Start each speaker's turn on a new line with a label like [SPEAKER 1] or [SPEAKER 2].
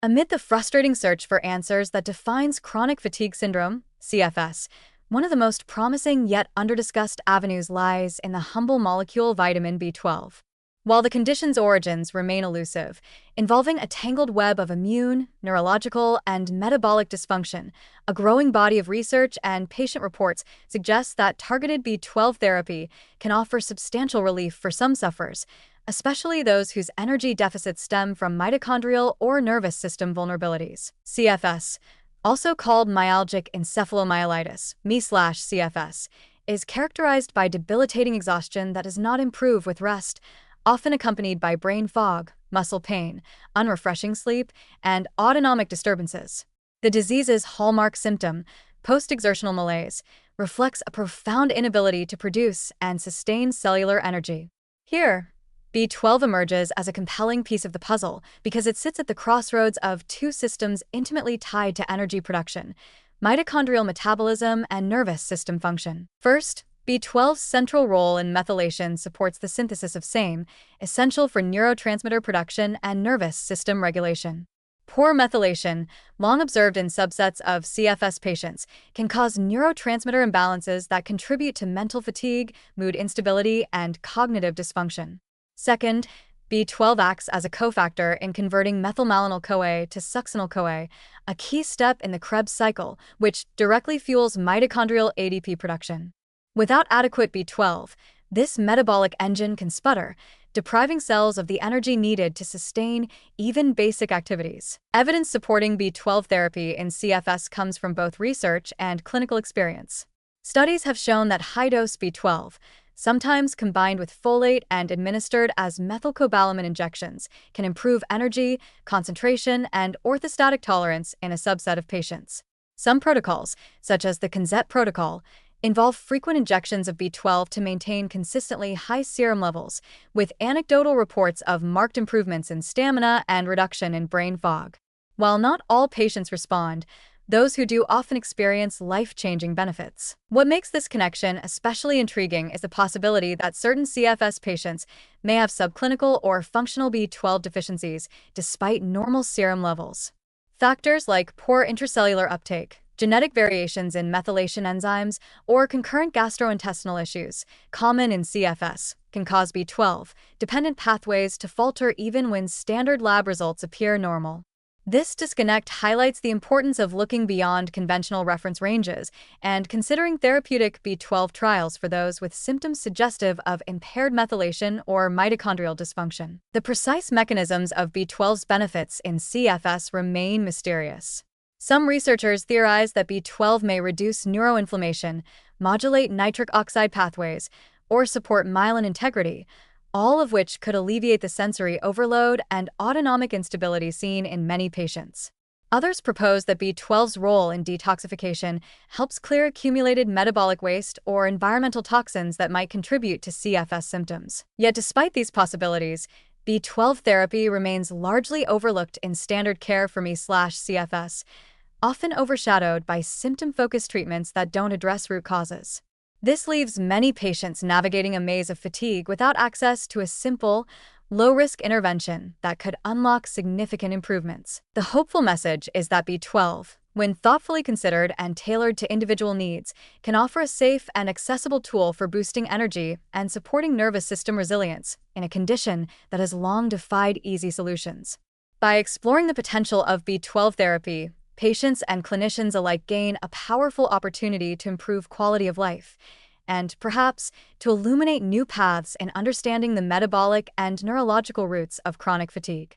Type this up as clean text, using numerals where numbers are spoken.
[SPEAKER 1] Amid the frustrating search for answers that defines chronic fatigue syndrome, CFS, one of the most promising yet underdiscussed avenues lies in the humble molecule vitamin B12. While the condition's origins remain elusive, involving a tangled web of immune, neurological, and metabolic dysfunction, a growing body of research and patient reports suggests that targeted B12 therapy can offer substantial relief for some sufferers, especially those whose energy deficits stem from mitochondrial or nervous system vulnerabilities. CFS, also called myalgic encephalomyelitis, ME/CFS, is characterized by debilitating exhaustion that does not improve with rest, often accompanied by brain fog, muscle pain, unrefreshing sleep, and autonomic disturbances. The disease's hallmark symptom, post-exertional malaise, reflects a profound inability to produce and sustain cellular energy. Here, B12 emerges as a compelling piece of the puzzle because it sits at the crossroads of two systems intimately tied to energy production: mitochondrial metabolism and nervous system function. First, B12's central role in methylation supports the synthesis of same, essential for neurotransmitter production and nervous system regulation. Poor methylation, long observed in subsets of CFS patients, can cause neurotransmitter imbalances that contribute to mental fatigue, mood instability, and cognitive dysfunction. Second, B12 acts as a cofactor in converting methylmalonyl-CoA to succinyl-CoA, a key step in the Krebs cycle, which directly fuels mitochondrial ADP production. Without adequate B12, this metabolic engine can sputter, depriving cells of the energy needed to sustain even basic activities. Evidence supporting B12 therapy in CFS comes from both research and clinical experience. Studies have shown that high-dose B12, sometimes combined with folate and administered as methylcobalamin injections, can improve energy, concentration, and orthostatic tolerance in a subset of patients. Some protocols, such as the CONZET protocol, involve frequent injections of B12 to maintain consistently high serum levels, with anecdotal reports of marked improvements in stamina and reduction in brain fog. While not all patients respond, those who do often experience life-changing benefits. What makes this connection especially intriguing is the possibility that certain CFS patients may have subclinical or functional B12 deficiencies despite normal serum levels. Factors like poor intracellular uptake, genetic variations in methylation enzymes, or concurrent gastrointestinal issues, common in CFS, can cause B12-dependent pathways to falter even when standard lab results appear normal. This disconnect highlights the importance of looking beyond conventional reference ranges and considering therapeutic B12 trials for those with symptoms suggestive of impaired methylation or mitochondrial dysfunction. The precise mechanisms of B12's benefits in CFS remain mysterious. Some researchers theorize that B12 may reduce neuroinflammation, modulate nitric oxide pathways, or support myelin integrity, all of which could alleviate the sensory overload and autonomic instability seen in many patients. Others propose that B12's role in detoxification helps clear accumulated metabolic waste or environmental toxins that might contribute to CFS symptoms. Yet despite these possibilities, B12 therapy remains largely overlooked in standard care for ME/CFS, often overshadowed by symptom-focused treatments that don't address root causes. This leaves many patients navigating a maze of fatigue without access to a simple, low-risk intervention that could unlock significant improvements. The hopeful message is that B12, when thoughtfully considered and tailored to individual needs, can offer a safe and accessible tool for boosting energy and supporting nervous system resilience in a condition that has long defied easy solutions. By exploring the potential of B12 therapy, patients and clinicians alike gain a powerful opportunity to improve quality of life and, perhaps, to illuminate new paths in understanding the metabolic and neurological roots of chronic fatigue.